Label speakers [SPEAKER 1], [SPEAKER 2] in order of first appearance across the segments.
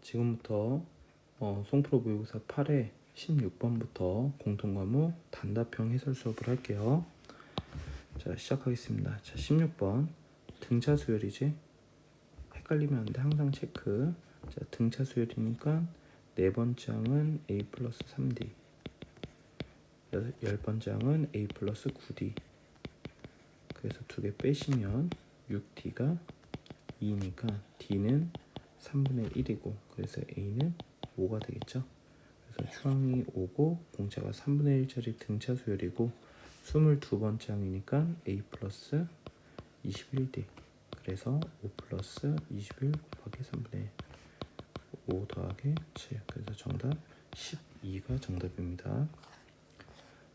[SPEAKER 1] 지금부터 송프로 모의고사 8회 16번부터 공통과목 단답형 해설 수업을 할게요. 자, 시작하겠습니다. 자, 16번 등차 수열이지? 헷갈리면 안 돼. 항상 체크. 자, 등차 수열이니까 네 번째 항은 a 플러스 3d, 열 번째 항은 a 플러스 9d. 그래서 두 개 빼시면 6d가 2니까 d는 3분의 1이고, 그래서 a는 5가 되겠죠. 그래서 추항이 5고 공차가 3분의 1짜리 등차 수열이고 22번째 항이니까 a 플러스 21d. 그래서 5 플러스 21 곱하기 3분의 1, 5 더하기 7. 그래서 정답 12가 정답입니다.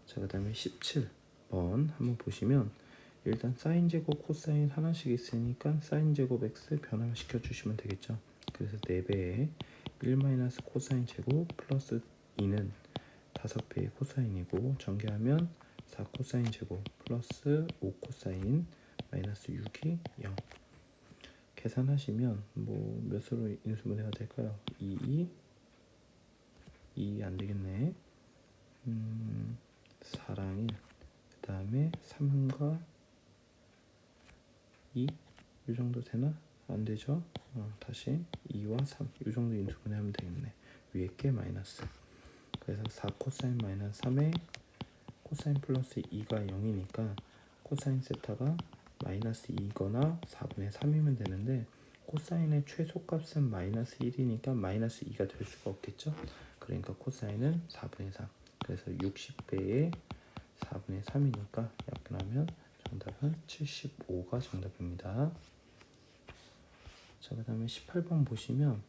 [SPEAKER 1] 자, 그 다음에 17번 한번 보시면, 일단 사인 제곱 코사인 하나씩 있으니까 사인 제곱 x 변화시켜 주시면 되겠죠. 그래서 4배에 1 마이너스 코사인 제곱 플러스 2는 5배의 코사인이고, 전개하면 4 코사인 제곱 플러스 5 코사인 마이너스 6이 0. 계산하시면 뭐 몇으로 인수분해가 될까요? 2 안되겠네. 4랑 1, 그 다음에 3과 2, 이 정도 되나? 안 되죠? 다시 2와 3, 이 정도 인수분해하면 되겠네. 위에 게 마이너스. 그래서 4 코사인 마이너스 3에 코사인 플러스 2가 0이니까 코사인 세타가 마이너스 2거나 4분의 3이면 되는데, 코사인의 최소값은 마이너스 1이니까 마이너스 2가 될 수가 없겠죠. 그러니까 코사인은 4분의 3. 그래서 60배의 4분의 3이니까 약분하면 정답은 75가 정답입니다. 자, 그 다음에 18번 보시면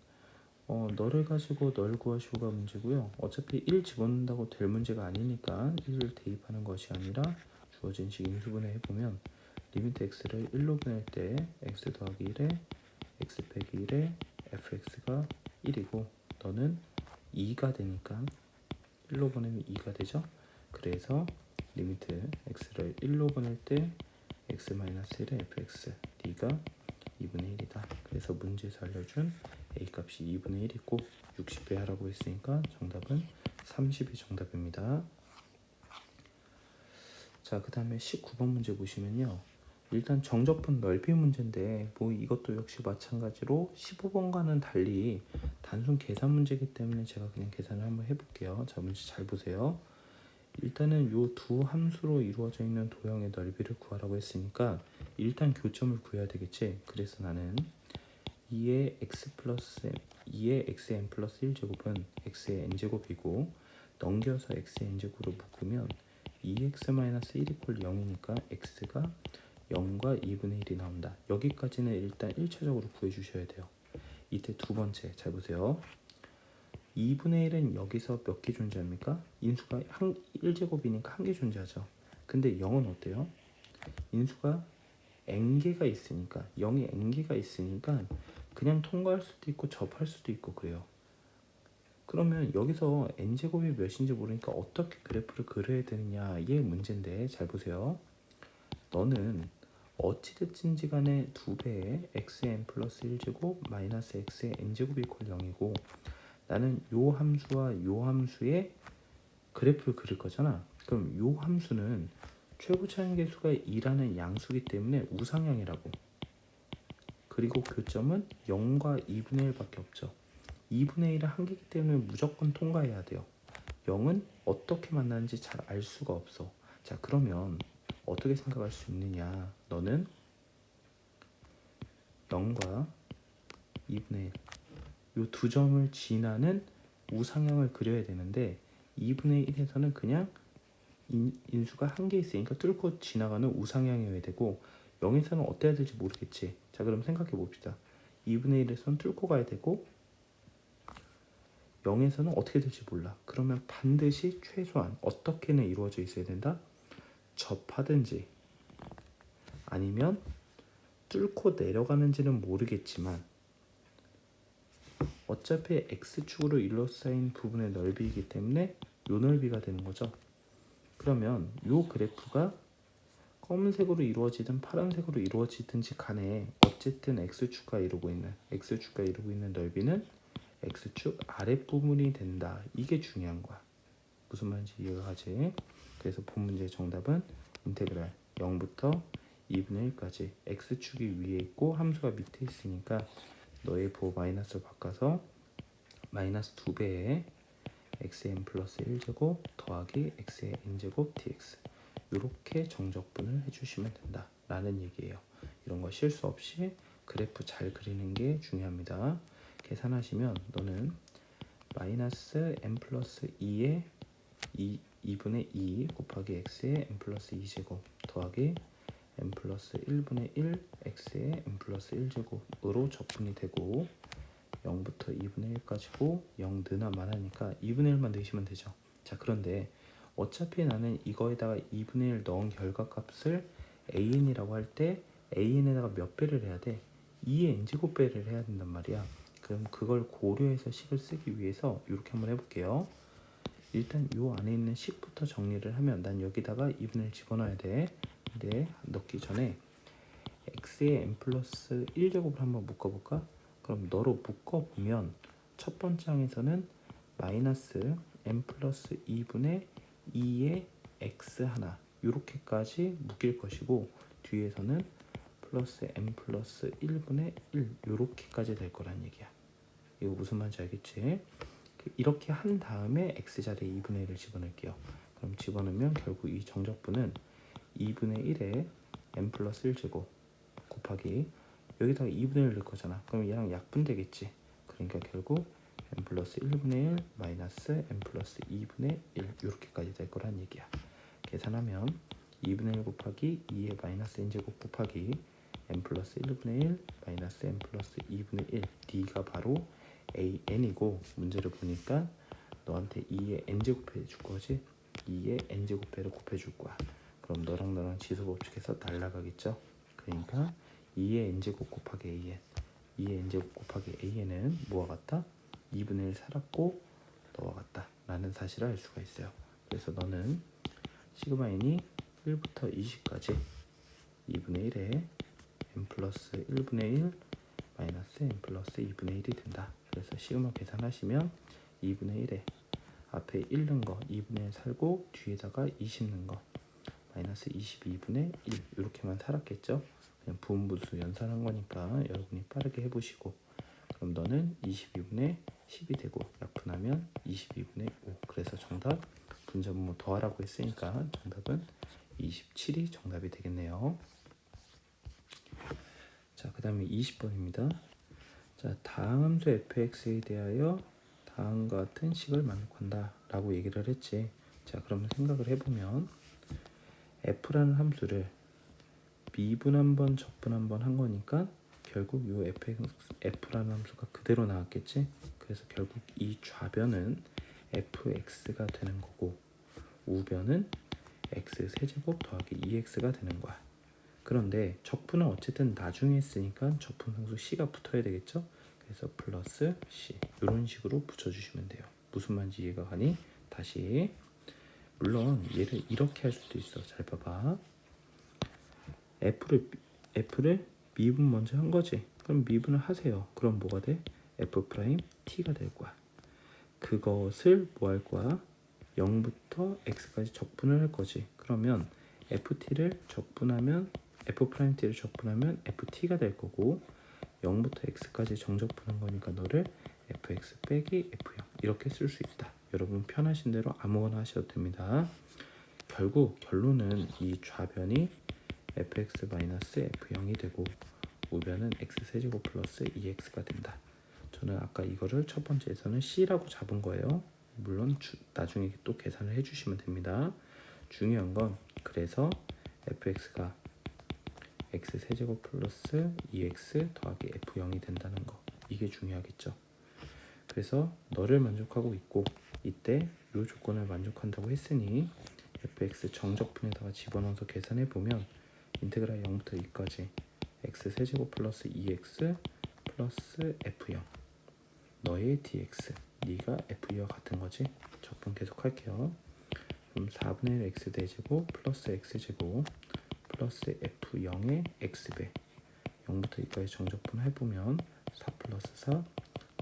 [SPEAKER 1] 너를 가지고 널 구하시오가 문제고요. 어차피 1 집어넣는다고 될 문제가 아니니까 1을 대입하는 것이 아니라 주어진 식 인수분해 해보면, 리미트 x를 1로 보낼 때 x 더하기 1에 x 빼기 1에 fx가 1이고, 너는 2가 되니까 1로 보내면 2가 되죠. 그래서 리미트 x를 1로 보낼 때 x 마이너스 1에 fx d가 2분의 1이다. 그래서 문제에서 알려준 a 값이 2분의 1이고 60배 하라고 했으니까 정답은 30이 정답입니다. 자, 그 다음에 19번 문제 보시면요, 일단 정적분 넓이 문제인데 뭐 이것도 역시 마찬가지로 15번과는 달리 단순 계산 문제이기 때문에 제가 그냥 계산을 한번 해볼게요. 자, 문제 잘 보세요. 일단은 요 두 함수로 이루어져 있는 도형의 넓이를 구하라고 했으니까 일단 교점을 구해야 되겠지. 그래서 나는 2의 xn 플러스 1제곱은 x의 n제곱이고, 넘겨서 x의 n제곱으로 묶으면 2x-1 이퀄 0이니까 x가 0과 2분의 1이 나온다. 여기까지는 일단 1차적으로 구해주셔야 돼요. 이때 두 번째 잘 보세요. 2분의 1은 여기서 몇 개 존재합니까? 인수가 1제곱이니까 한 개 존재하죠. 근데 0은 어때요? 인수가 n개가 있으니까, 0이 n개가 있으니까 그냥 통과할 수도 있고 접할 수도 있고 그래요. 그러면 여기서 n제곱이 몇인지 모르니까 어떻게 그래프를 그려야 되느냐의 문제인데, 잘 보세요. 너는 어찌됐든지 간에 2배의 xn 플러스 1제곱 마이너스 x의 n제곱이 이퀄 0이고, 나는 요 함수와 요 함수의 그래프를 그릴 거잖아. 그럼 요 함수는 최고 차항계수가 2라는 양수기 때문에 우상향이라고. 그리고 교점은 0과 2분의 1밖에 없죠. 2분의 1은 한 개이기 때문에 무조건 통과해야 돼요. 0은 어떻게 만나는지 잘 알 수가 없어. 자, 그러면 어떻게 생각할 수 있느냐. 너는 0과 2분의 1, 요 두 점을 지나는 우상향을 그려야 되는데, 2분의 1에서는 그냥 인수가 한 개 있으니까 뚫고 지나가는 우상향이어야 되고, 0에서는 어때야 될지 모르겠지. 자, 그럼 생각해 봅시다. 2분의 1에서는 뚫고 가야 되고 0에서는 어떻게 될지 몰라. 그러면 반드시 최소한 어떻게는 이루어져 있어야 된다. 접하든지 아니면 뚫고 내려가는지는 모르겠지만 어차피 x축으로 일러싸인 부분의 넓이이기 때문에 요 넓이가 되는 거죠. 그러면 요 그래프가 검은색으로 이루어지든 파란색으로 이루어지든지 간에 어쨌든 x축과 이루고 있는 넓이는 x축 아랫부분이 된다. 이게 중요한 거야. 무슨 말인지 이해가 가지? 그래서 본 문제의 정답은 인테그랄 0부터 2분의 1까지 x축이 위에 있고 함수가 밑에 있으니까 너의 부호 마이너스를 바꿔서 마이너스 2배의 xn 플러스 1제곱 더하기 x의 n제곱 dx 이렇게 정적분을 해주시면 된다 라는 얘기예요. 이런 거 실수 없이 그래프 잘 그리는 게 중요합니다. 계산하시면 너는 마이너스 n 플러스 2의 2분의 2 곱하기 x의 n 플러스 2제곱 더하기 n 플러스 1분의 1 x의 n 플러스 1제곱으로 적분이 되고 0부터 2분의 1까지고 0 느나만 하니까 2분의 1만 넣으시면 되죠. 자, 그런데 어차피 나는 이거에다가 2분의 1 넣은 결과값을 an이라고 할 때 an에다가 몇 배를 해야 돼? 2의 n제곱배를 해야 된단 말이야. 그럼 그걸 고려해서 식을 쓰기 위해서 이렇게 한번 해볼게요. 일단 요 안에 있는 식부터 정리를 하면 난 여기다가 2분의 1 집어넣어야 돼. 근데 넣기 전에 x의 n 플러스 1제곱을 한번 묶어볼까? 그럼 너로 묶어보면 첫 번째 항에서는 마이너스 n 플러스 2분의 2의 x 하나 이렇게까지 묶일 것이고 뒤에서는 플러스 n 플러스 1분의 1 이렇게까지 될 거란 얘기야. 이거 무슨 말인지 알겠지? 이렇게 한 다음에 x 자리에 2분의 1을 집어넣을게요. 그럼 집어넣으면 결국 이 정적분은 2분의 1에 n 플러스 1제곱 곱하기 여기다가 2분의 1 넣을 거잖아. 그럼 얘랑 약분되겠지. 그러니까 결국 n 플러스 1분의 1 마이너스 n 플러스 2분의 1 이렇게까지 될 거란 얘기야. 계산하면 2분의 1 곱하기 2의 마이너스 n제곱 곱하기 n 플러스 1분의 1 마이너스 n 플러스 2분의 1 d가 바로 an이고 문제를 보니까 너한테 2의 n제곱해 줄 거지. 2의 n제곱배를 곱해 줄 거야. 그럼 너랑 너랑 지수법칙에서 날라가겠죠. 그러니까 2의 n제곱 곱하기 an 2의 n제곱 곱하기 an은 뭐와 같다? 2분의 1 살았고 너와 같다 라는 사실을 알 수가 있어요. 그래서 너는 시그마 n이 1부터 20까지 2분의 1에 n 플러스 1분의 1 마이너스 n 플러스 2분의 1이 된다. 그래서 시그마 계산하시면 2분의 1에 앞에 1 넣은 거 2분의 1 살고 뒤에다가 20 넣은 거 마이너스 22분의 1 이렇게만 살았겠죠. 그냥 부분분수 연산한 거니까 여러분이 빠르게 해보시고 그럼 너는 22분의 10이 되고 약분하면 22분의 5 그래서 정답 분자분모 더하라고 했으니까 정답은 27이 정답이 되겠네요. 자, 그 다음에 20번입니다. 자, 다항 함수 fx에 대하여 다음과 같은 식을 만족한다 라고 얘기를 했지. 자, 그러면 생각을 해보면 f라는 함수를 미분 한번 적분 한번 한 거니까 결국 요 f라는 함수가 그대로 나왔겠지. 그래서 결국 이 좌변은 fx가 되는 거고 우변은 x 세제곱 더하기 2x가 되는 거야. 그런데 적분은 어쨌든 나중에 했으니까 적분 상수 c가 붙어야 되겠죠. 그래서 플러스 c 이런 식으로 붙여주시면 돼요. 무슨 말인지 이해가 가니? 다시 물론 얘를 이렇게 할 수도 있어. 잘 봐봐. f를 미분 먼저 한 거지. 그럼 미분을 하세요. 그럼 뭐가 돼? f 프라임 t가 될 거야. 그것을 뭐 할 거야? 0부터 x까지 적분을 할 거지. 그러면 ft를 적분하면 f 프라임 t를 적분하면 ft가 될 거고 0부터 x까지 정적분한 거니까 너를 fx 빼기 f0 이렇게 쓸 수 있다. 여러분 편하신 대로 아무거나 하셔도 됩니다. 결국 결론은 이 좌변이 fx-f0이 되고 우변은 x세제곱 플러스 2x가 된다. 저는 아까 이거를 첫 번째에서는 c라고 잡은 거예요. 물론 나중에 또 계산을 해주시면 됩니다. 중요한 건 그래서 fx가 x세제곱 플러스 2x 더하기 f0이 된다는 거. 이게 중요하겠죠. 그래서 너를 만족하고 있고 이때 이 조건을 만족한다고 했으니 fx 정적분에다가 집어넣어서 계산해보면 인테그랄 0부터 2까지 x세제곱 플러스 2x 플러스 f0 너의 dx 네가 f2와 같은 거지. 적분 계속 할게요. 그럼 4분의 1 x 대제곱 플러스 x제곱 플러스 f0의 x배 0부터 2까지 정적분 해보면 4 플러스 4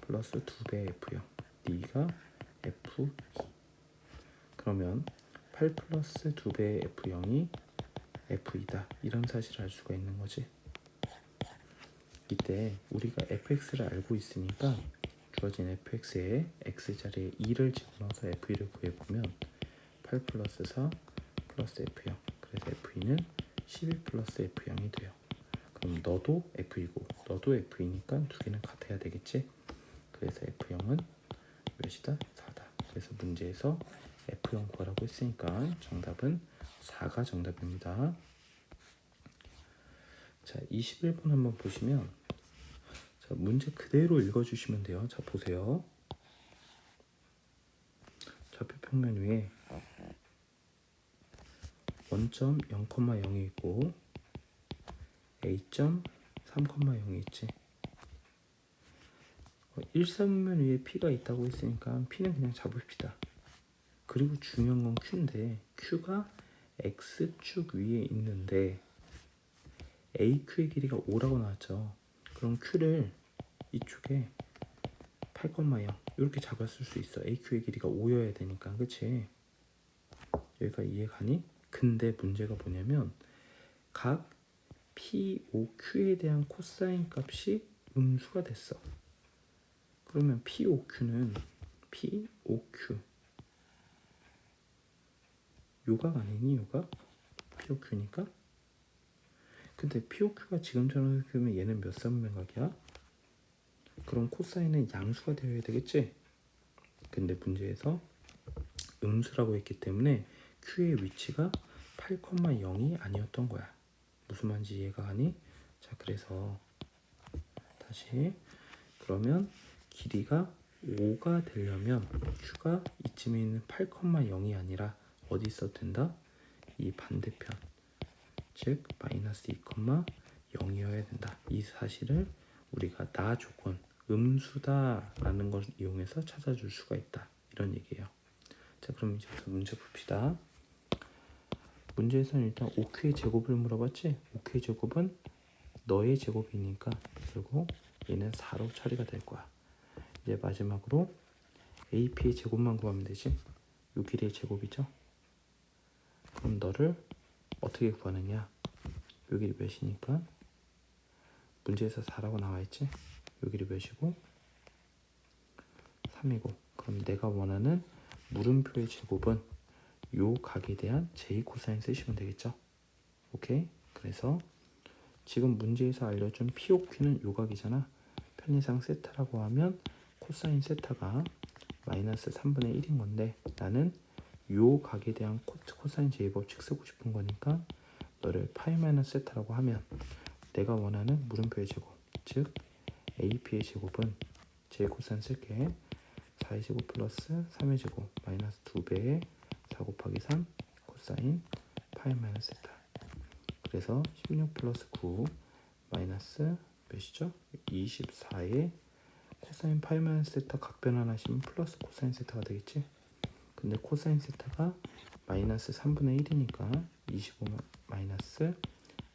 [SPEAKER 1] 플러스 2배의 F0 D가 F2. 그러면 8 플러스 2배의 F0이 F2다. 이런 사실을 알 수가 있는 거지. 이때 우리가 fx를 알고 있으니까 주어진 fx에 x자리에 2를 집어넣어서 f2를 구해보면 8 플러스 4 플러스 f0 그래서 f2는 12 플러스 f0이 돼요. 그럼 너도 f2고 너도 f2니까 두 개는 같아야 되겠지. 그래서 f0은 몇이다? 4다. 그래서 문제에서 f0 구하라고 했으니까 정답은 4가 정답입니다. 자, 21번 한번 보시면 자, 문제 그대로 읽어주시면 돼요. 자, 보세요. 좌표 평면 위에 원점 0,0이 있고 A점 3,0이 있지. 일사분면 위에 P가 있다고 했으니까 P는 그냥 잡읍시다. 그리고 중요한 건 Q인데 Q가 X축 위에 있는데 AQ의 길이가 5라고 나왔죠. 그럼 Q를 이쪽에 8,0 이렇게 잡았을 수 있어. AQ의 길이가 5여야 되니까. 그치? 여기가 이해가니? 근데 문제가 뭐냐면 각 POQ에 대한 코사인 값이 음수가 됐어. 그러면 POQ는 POQ 요각 아니니? 요각? POQ니까? 근데 POQ가 지금처럼 그러면 얘는 몇 사분면각이야? 그럼 코사인은 양수가 되어야 되겠지? 근데 문제에서 음수라고 했기 때문에 Q의 위치가 8,0이 아니었던 거야. 무슨 말인지 이해가 가니? 자, 그래서 다시 그러면 길이가 5가 되려면 Q가 이쯤에 있는 8,0이 아니라 어디 있어도 된다? 이 반대편 즉 마이너스 2,0이어야 된다. 이 사실을 우리가 나 조건 음수다라는 걸 이용해서 찾아줄 수가 있다. 이런 얘기예요. 자, 그럼 이제부터 문제 봅시다. 문제에서는 일단 OQ의 제곱을 물어봤지? OQ의 제곱은 너의 제곱이니까 결국 얘는 4로 처리가 될 거야. 이제 마지막으로 AP의 제곱만 구하면 되지? 요 길이의 제곱이죠? 그럼 너를 어떻게 구하느냐? 요 길이 몇이니까? 문제에서 4라고 나와있지? 요 길이 몇이고? 3이고 그럼 내가 원하는 물음표의 제곱은 요 각에 대한 j 코사인 쓰시면 되겠죠? 오케이? 그래서 지금 문제에서 알려준 POQ는 요 각이잖아. 편의상 세타라고 하면 코사인 세타가 마이너스 3분의 1인 건데 나는 요 각에 대한 코사인 제곱칙 쓰고 싶은 거니까 너를 파이 마이너스 세타라고 하면 내가 원하는 물음표의 제곱 즉 AP의 제곱은 j 코사인 쓸게. 4의 제곱 플러스 3의 제곱 마이너스 2배의 4 곱하기 3 코사인 파이 마이너스 세타. 그래서 16 플러스 9 마이너스 몇이죠? 24의 코사인 파이 마이너스 세타 각 변환하시면 플러스 코사인 세타가 되겠지? 근데 코사인 세타가 마이너스 3분의 1이니까 25 마이너스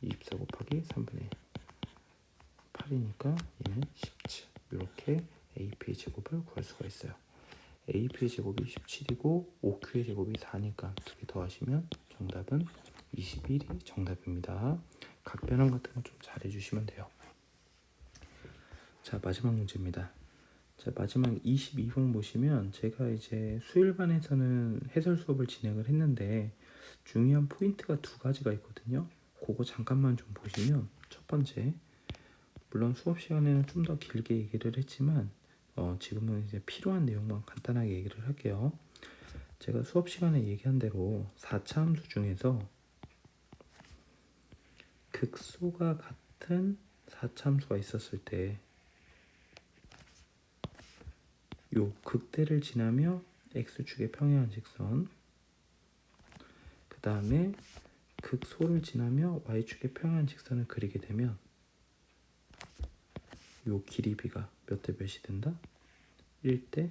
[SPEAKER 1] 24 곱하기 3분의 1 8이니까 얘는 17 이렇게 AP의 제곱을 구할 수가 있어요. AP의 제곱이 17이고 OQ의 제곱이 4니까 두 개 더하시면 정답은 21이 정답입니다. 각 변환 같은 거 좀 잘 해주시면 돼요. 자, 마지막 문제입니다. 자, 마지막 22번 보시면 제가 이제 수일반에서는 해설 수업을 진행을 했는데 중요한 포인트가 두 가지가 있거든요. 그거 잠깐만 좀 보시면 첫 번째, 물론 수업 시간에는 좀 더 길게 얘기를 했지만 지금은 이제 필요한 내용만 간단하게 얘기를 할게요. 제가 수업 시간에 얘기한 대로 4차 함수 중에서 극소가 같은 4차 함수가 있었을 때 요 극대를 지나며 x축의 평행한 직선 그 다음에 극소를 지나며 y축의 평행한 직선을 그리게 되면 요 길이 b가 몇 대 몇이 된다? 1대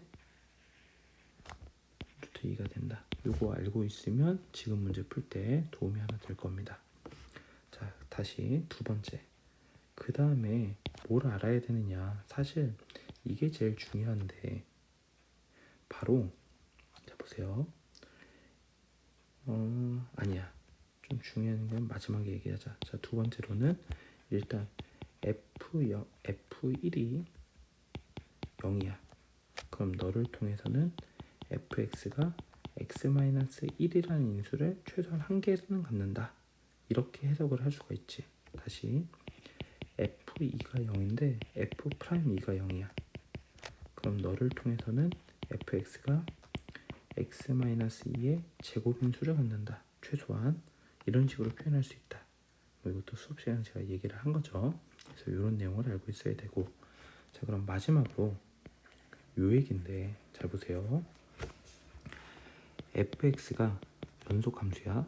[SPEAKER 1] 루트 2가 된다. 요거 알고 있으면 지금 문제 풀 때 도움이 하나 될 겁니다. 자, 다시 두 번째. 그 다음에 뭘 알아야 되느냐. 사실 이게 제일 중요한데 바로 자 보세요. 아니야. 좀 중요한 건 마지막에 얘기하자. 자, 두 번째로는 일단 F1이 0이야. 그럼 너를 통해서는 fx가 x-1이라는 인수를 최소한 한 개는 갖는다. 이렇게 해석을 할 수가 있지. 다시 f2가 0인데 f'2가 0이야. 그럼 너를 통해서는 fx가 x-2의 제곱인수를 갖는다. 최소한 이런 식으로 표현할 수 있다. 뭐 이것도 수업 시간에 제가 얘기를 한 거죠. 그래서 이런 내용을 알고 있어야 되고, 자 그럼 마지막으로 요 얘기인데 잘 보세요. fx가 연속 함수야.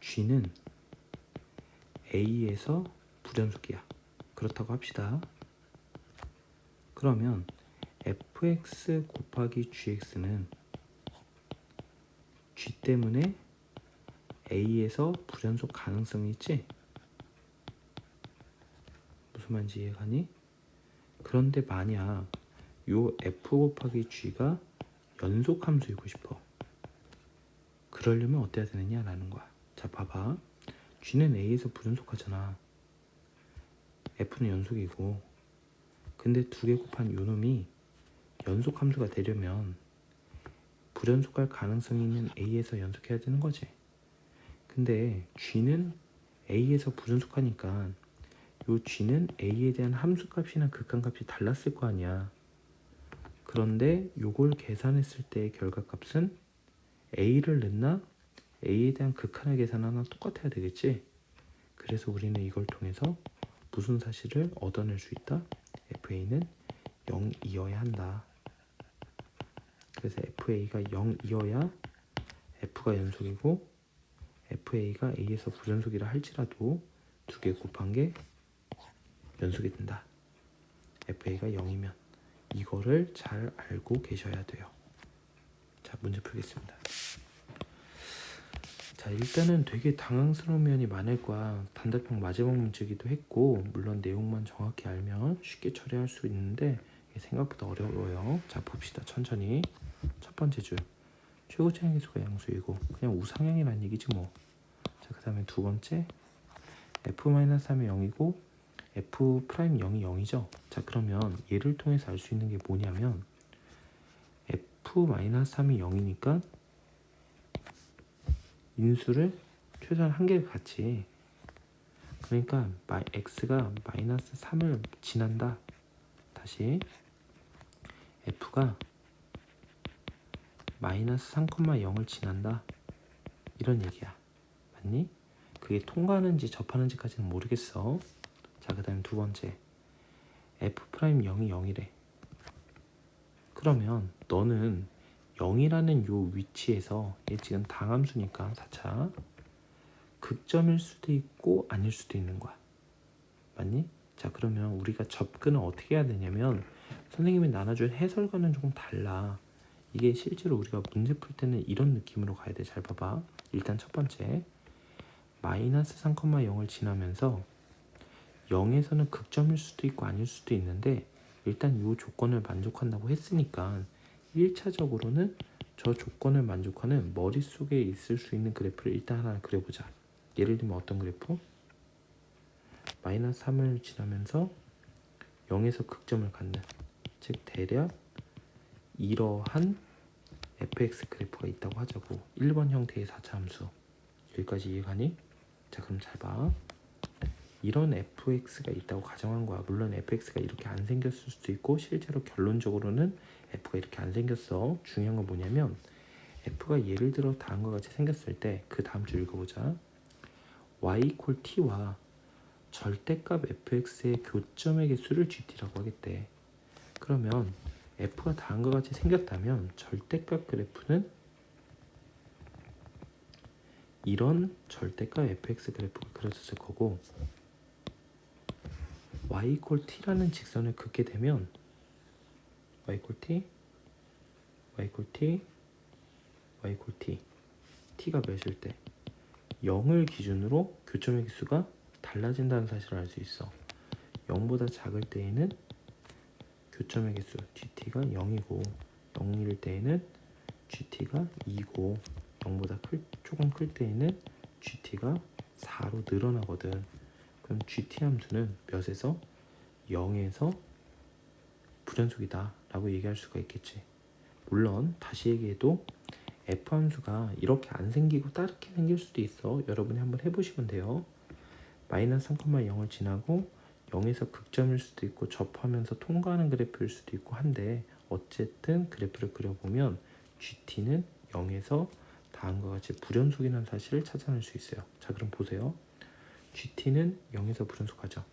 [SPEAKER 1] g는 a에서 불연속이야. 그렇다고 합시다. 그러면 fx 곱하기 gx는 g 때문에 a에서 불연속 가능성이 있지? 무슨 말인지 이해가니? 그런데 만약 요 f 곱하기 g가 연속 함수이고 싶어. 그러려면 어때야 되느냐라는 거야. 자 봐봐. g는 a에서 불연속하잖아. f는 연속이고. 근데 두 개 곱한 요 놈이 연속 함수가 되려면 불연속할 가능성이 있는 a에서 연속해야 되는 거지. 근데 g는 a에서 불연속하니까 요 g는 a에 대한 함수값이나 극한값이 달랐을 거 아니야. 그런데 요걸 계산했을 때의 결과값은 a를 넣나 a에 대한 극한을 계산하나 똑같아야 되겠지. 그래서 우리는 이걸 통해서 무슨 사실을 얻어낼 수 있다? fa는 0이어야 한다. 그래서 fa가 0이어야 f가 연속이고 fa가 a에서 불연속이라 할지라도 두 개 곱한 게 연속이 된다. fa가 0이면 이거를 잘 알고 계셔야 돼요. 자, 문제 풀겠습니다. 자, 일단은 되게 당황스러운 면이 많을 거야. 단답형 마지막 문제기도 했고, 물론 내용만 정확히 알면 쉽게 처리할 수 있는데 생각보다 어려워요. 자, 봅시다. 천천히. 첫 번째 줄. 최고차항 계수가 양수이고 그냥 우상향이라는 얘기지 뭐. 자, 그 다음에 두 번째 f-3이 0이고 f'0이 0이죠. 자, 그러면 얘를 통해서 알 수 있는 게 뭐냐면 f-3이 0이니까 인수를 최소한 한 개를 갖지. 그러니까 x가 마이너스 3을 지난다. 다시 f가 마이너스 3,0을 지난다. 이런 얘기야. 맞니? 그게 통과하는지 접하는지까지는 모르겠어. 자, 그 다음에 두 번째 f'0이 0이래. 그러면 너는 0이라는 요 위치에서 얘 지금 당함수니까 4차 극점일 수도 있고 아닐 수도 있는 거야. 맞니? 자, 그러면 우리가 접근을 어떻게 해야 되냐면 선생님이 나눠준 해설과는 조금 달라. 이게 실제로 우리가 문제 풀 때는 이런 느낌으로 가야 돼. 잘 봐봐. 일단 첫 번째 마이너스 3,0을 지나면서 0에서는 극점일 수도 있고 아닐 수도 있는데 일단 이 조건을 만족한다고 했으니까 1차적으로는 저 조건을 만족하는 머릿속에 있을 수 있는 그래프를 일단 하나 그려보자. 예를 들면 어떤 그래프? 마이너스 3을 지나면서 0에서 극점을 갖는, 즉 대략 이러한 fx 그래프가 있다고 하자고. 1번 형태의 4차 함수. 여기까지 이해가니? 자, 그럼 잘 봐. 이런 fx가 있다고 가정한 거야. 물론 fx가 이렇게 안 생겼을 수도 있고 실제로 결론적으로는 f가 이렇게 안 생겼어. 중요한 건 뭐냐면 f가 예를 들어 다음과 같이 생겼을 때 그 다음 줄 읽어보자. y = t와 절대값 fx의 교점의 개수를 gt라고 하겠대. 그러면 f가 다음과 같이 생겼다면 절대값 그래프는 이런 절대값 fx 그래프가 그려졌을 거고 y = t라는 직선을 긋게 되면 y = t, y = t, y = t, t가 몇일 때 0을 기준으로 교점의 개수가 달라진다는 사실을 알 수 있어. 0보다 작을 때에는 교점의 개수 GT가 0이고 0일 때에는 GT가 2고 0보다 조금 클 때에는 GT가 4로 늘어나거든. 그럼 GT 함수는 몇에서 0에서 불연속이다 라고 얘기할 수가 있겠지. 물론 다시 얘기해도 F 함수가 이렇게 안 생기고 다르게 생길 수도 있어. 여러분이 한번 해보시면 돼요. 마이너스 3,0을 지나고 0에서 극점일 수도 있고 접하면서 통과하는 그래프일 수도 있고 한데 어쨌든 그래프를 그려보면 GT는 0에서 다음과 같이 불연속이라는 사실을 찾아낼 수 있어요. 자, 그럼 보세요. GT는 0에서 불연속하죠.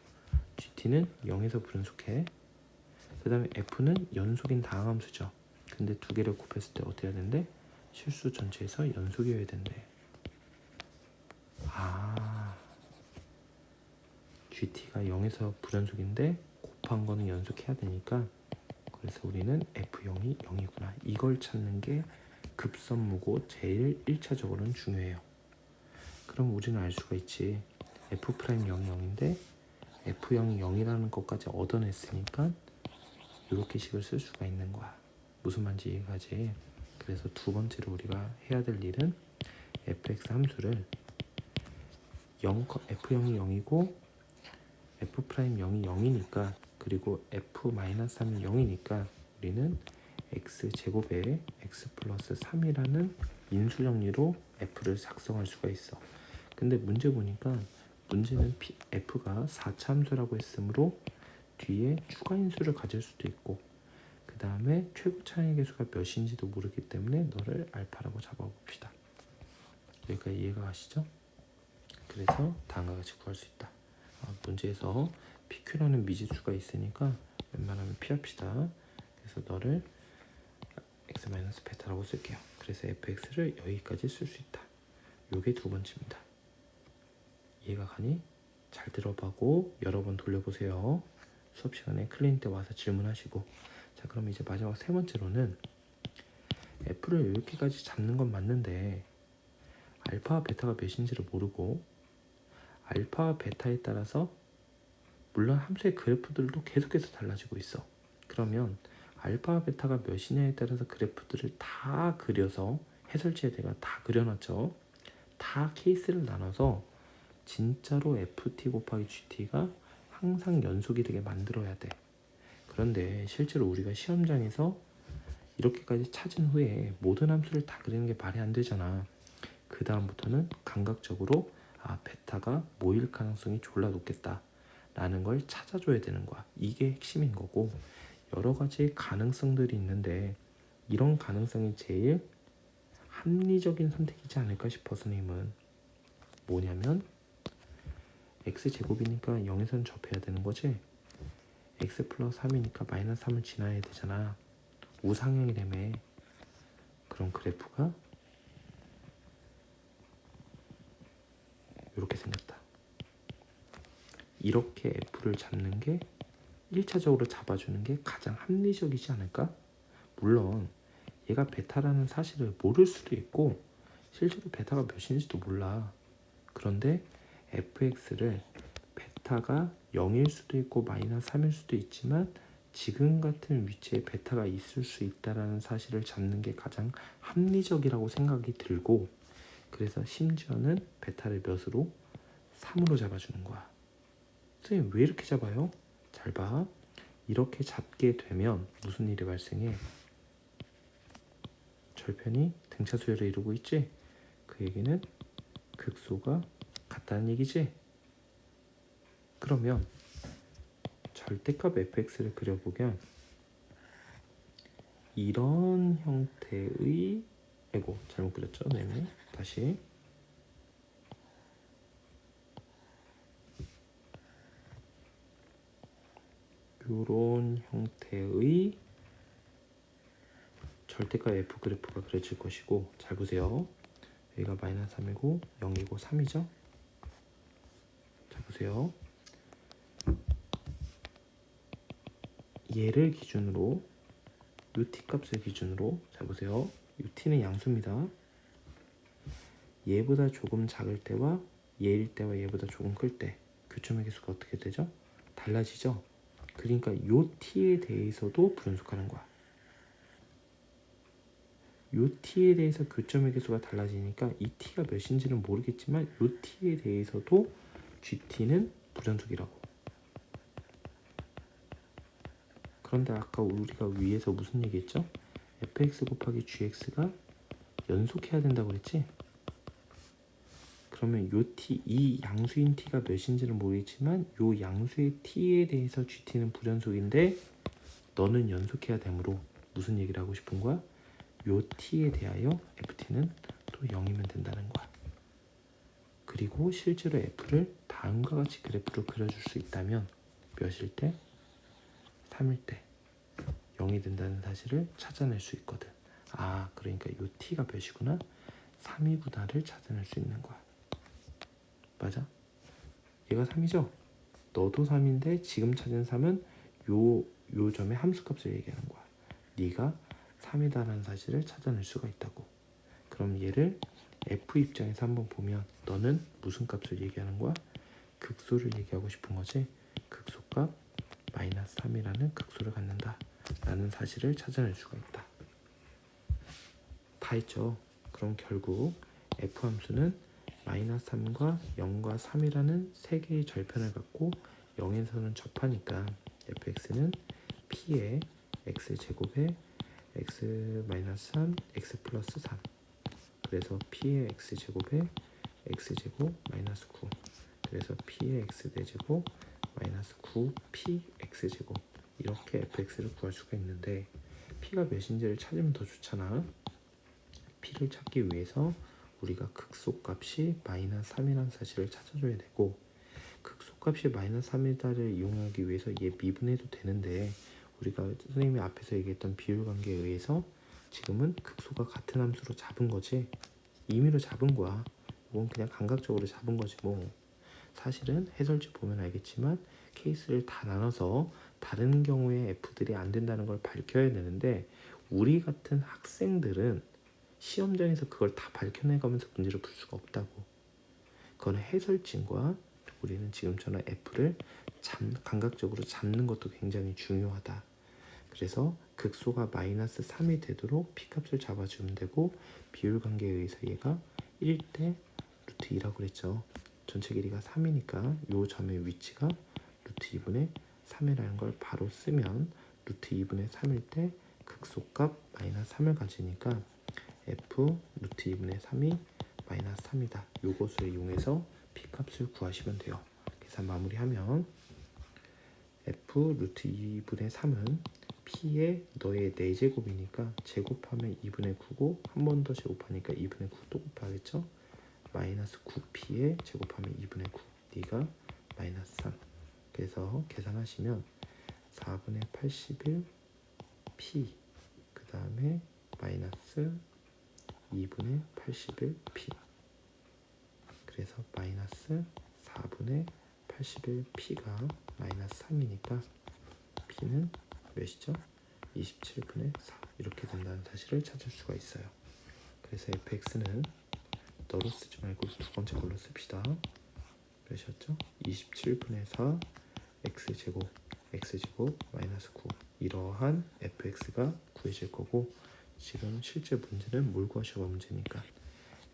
[SPEAKER 1] GT는 0에서 불연속해. 그 다음에 F는 연속인 다항함수죠. 근데 두 개를 곱했을 때 어떻게 해야 된대? 실수 전체에서 연속이어야 된대. GT가 0에서 불연속인데 곱한 거는 연속해야 되니까 그래서 우리는 F0이 0이구나. 이걸 찾는 게 급선무고 제일 1차적으로는 중요해요. 그럼 우리는 알 수가 있지. F'0이 0인데 F0이 0이라는 것까지 얻어냈으니까 이렇게 식을 쓸 수가 있는 거야. 무슨 말인지 이해가지? 그래서 두 번째로 우리가 해야 될 일은 fx 함수를 F0이 0이고 F'0이 0이니까 그리고 F-3이 0이니까 우리는 x제곱에 x 플러스 3이라는 인수정리로 f를 작성할 수가 있어. 근데 문제 보니까 문제는 f가 4차 함수라고 했으므로 뒤에 추가 인수를 가질 수도 있고 그 다음에 최고 차항의 개수가 몇인지도 모르기 때문에 너를 알파라고 잡아봅시다. 여기까지 이해가 가시죠? 그래서 다음과 같이 구할 수 있다. 문제에서 PQ라는 미지수가 있으니까 웬만하면 피합시다. 그래서 너를 x-베타라고 쓸게요. 그래서 fx를 여기까지 쓸 수 있다. 요게 두 번째입니다. 이해가 가니? 잘 들어보고 여러 번 돌려보세요. 수업 시간에 클리닉 때 와서 질문하시고. 자, 그럼 이제 마지막 세 번째로는 f를 이렇게까지 잡는 건 맞는데 알파와 베타가 몇인지를 모르고 알파와 베타에 따라서 물론 함수의 그래프들도 계속해서 달라지고 있어. 그러면 알파와 베타가 몇이냐에 따라서 그래프들을 다 그려서 해설지에 내가 다 그려놨죠. 다 케이스를 나눠서 진짜로 FT 곱하기 GT가 항상 연속이 되게 만들어야 돼. 그런데 실제로 우리가 시험장에서 이렇게까지 찾은 후에 모든 함수를 다 그리는 게 말이 안 되잖아. 그 다음부터는 감각적으로 베타가 모일 가능성이 졸라 높겠다 라는 걸 찾아줘야 되는 거야. 이게 핵심인 거고 여러 가지 가능성들이 있는데 이런 가능성이 제일 합리적인 선택이지 않을까 싶어. 선생님은 뭐냐면 x제곱이니까 0에서는 접해야 되는 거지. x 플러스 3이니까 마이너스 3을 지나야 되잖아. 우상향이라며. 그럼 그래프가 이렇게 생겼다. 이렇게 f를 잡는 게 1차적으로 잡아주는 게 가장 합리적이지 않을까? 물론 얘가 베타라는 사실을 모를 수도 있고 실제로 베타가 몇인지도 몰라. 그런데 fx를 베타가 0일 수도 있고 마이너스 3일 수도 있지만 지금 같은 위치에 베타가 있을 수 있다는 사실을 잡는 게 가장 합리적이라고 생각이 들고 그래서 심지어는 베타를 몇으로? 3으로 잡아주는 거야. 선생님 왜 이렇게 잡아요? 잘 봐. 이렇게 잡게 되면 무슨 일이 발생해? 절편이 등차 수열을 이루고 있지? 그 얘기는 극소가 같다는 얘기지? 그러면 절대값 fx를 그려보면 이런 형태의 아이고 잘못 그렸죠? 네네. 다시 이런 형태의 절대값 f 그래프가 그려질 것이고 잘 보세요. 여기가 마이너스 3이고 0이고 3이죠? 자 보세요. 얘를 기준으로 요 t 값을 기준으로 잘 보세요. 요 t는 양수입니다. 얘보다 조금 작을 때와 얘일 때와 얘보다 조금 클 때 교점의 개수가 어떻게 되죠? 달라지죠? 그러니까 요 t에 대해서도 불연속하는 거야. 요 t에 대해서 교점의 개수가 달라지니까 이 t가 몇인지는 모르겠지만 요 t에 대해서도 gt는 불연속이라고. 그런데 아까 우리가 위에서 무슨 얘기했죠? fx 곱하기 gx가 연속해야 된다고 그랬지? 그러면 요 t, 이 양수인 t가 몇인지는 모르겠지만 요 양수의 t에 대해서 gt는 불연속인데 너는 연속해야 되므로 무슨 얘기를 하고 싶은 거야? 요 t에 대하여 ft는 또 0이면 된다는 거야. 그리고 실제로 f를 다음과 같이 그래프로 그려줄 수 있다면 몇일 때? 3일 때 0이 된다는 사실을 찾아낼 수 있거든. 아, 그러니까 요 t가 몇이구나? 3이구나를 찾아낼 수 있는 거야. 맞아? 얘가 3이죠? 너도 3인데 지금 찾은 3은 요 점의 함수값을 얘기하는 거야. 네가 3이다라는 사실을 찾아낼 수가 있다고. 그럼 얘를 f 입장에서 한번 보면 너는 무슨 값을 얘기하는 거야? 극소를 얘기하고 싶은 거지. 극소값 마이너스 3이라는 극소를 갖는다 라는 사실을 찾아낼 수가 있다. 다 했죠. 그럼 결국 f 함수는 마이너스 3과 0과 3이라는 세 개의 절편을 갖고 0에서는 접하니까 fx는 p의 x제곱에 x 마이너스 3, x 플러스 3. 그래서 p의 x제곱에 x제곱 마이너스 9. 그래서 p의 x대제곱 마이너스 9p x제곱. 이렇게 fx를 구할 수가 있는데 p가 몇인지를 찾으면 더 좋잖아. p를 찾기 위해서 우리가 극소값이 마이너스 3이라는 사실을 찾아줘야 되고, 극소값이 마이너스 3이다를 이용하기 위해서 얘 미분해도 되는데 우리가 선생님이 앞에서 얘기했던 비율 관계에 의해서 지금은 극소가 같은 함수로 잡은 거지. 임의로 잡은 거야. 이건 그냥 감각적으로 잡은 거지 뭐. 사실은 해설지 보면 알겠지만 케이스를 다 나눠서 다른 경우에 f들이 안 된다는 걸 밝혀야 되는데 우리 같은 학생들은 시험장에서 그걸 다 밝혀내가면서 문제를 풀 수가 없다고. 그건 해설진과 우리는 지금처럼 f를 감각적으로 잡는 것도 굉장히 중요하다. 그래서 극소가 마이너스 3이 되도록 p값을 잡아주면 되고, 비율 관계에 의해서 얘가 1대 루트 2라고 그랬죠. 전체 길이가 3이니까 이 점의 위치가 루트 2분의 3이라는 걸 바로 쓰면 루트 2분의 3일 때 극소값 마이너스 3을 가지니까 f 루트 2분의 3이 마이너스 3이다. 요것을 이용해서 p값을 구하시면 돼요. 계산 마무리하면 f 루트 2분의 3은 p의 너의 4제곱이니까 제곱하면 2분의 9고 한 번 더 제곱하니까 2분의 9 또 곱하겠죠. 마이너스 9p에 제곱하면 2분의 9, 네가 마이너스 3. 그래서 계산하시면 4분의 81p 그 다음에 마이너스 2분의 81p. 그래서 마이너스 4분의 81p가 마이너스 3이니까 p는 몇이죠? 27분의 4 이렇게 된다는 사실을 찾을 수가 있어요. 그래서 fx는 너로 쓰지 말고 두 번째 걸로 씁시다. 몇이었죠? 27분의 4 x제곱 마이너스 9. 이러한 fx가 구해질 거고, 지금 실제 문제는 뭘 구하시오가 문제니까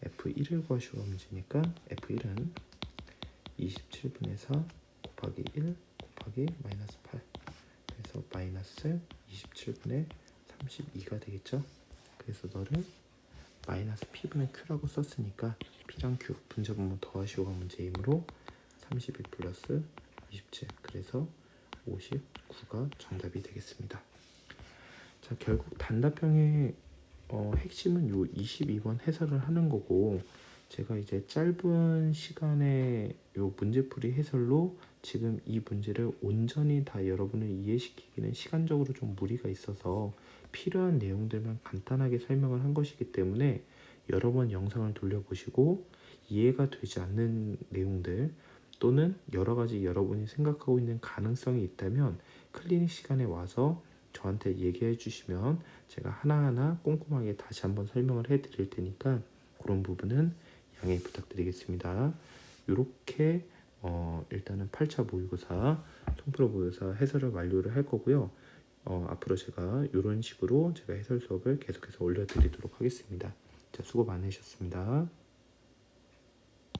[SPEAKER 1] f1을 구하시오가 문제니까 f1은 27분의 4 곱하기 1 곱하기 마이너스 8. 그래서 마이너스 27분의 32가 되겠죠. 그래서 너를 마이너스 p분의 q라고 썼으니까 p랑 q 분자분모 더하시오가 문제이므로 32 플러스 27. 그래서 59가 정답이 되겠습니다. 자, 결국 단답형의 핵심은 요 22번 해설을 하는 거고, 제가 이제 짧은 시간에 요 문제풀이 해설로 지금 이 문제를 온전히 다 여러분을 이해시키기는 시간적으로 좀 무리가 있어서 필요한 내용들만 간단하게 설명을 한 것이기 때문에 여러 번 영상을 돌려보시고 이해가 되지 않는 내용들 또는 여러 가지 여러분이 생각하고 있는 가능성이 있다면 클리닉 시간에 와서 저한테 얘기해 주시면 제가 하나하나 꼼꼼하게 다시 한번 설명을 해 드릴 테니까 그런 부분은 양해 부탁드리겠습니다. 이렇게 일단은 8차 모의고사, 통프로 모의고사 해설을 완료를 할 거고요. 앞으로 제가 이런 식으로 제가 해설 수업을 계속해서 올려드리도록 하겠습니다. 자, 수고 많으셨습니다.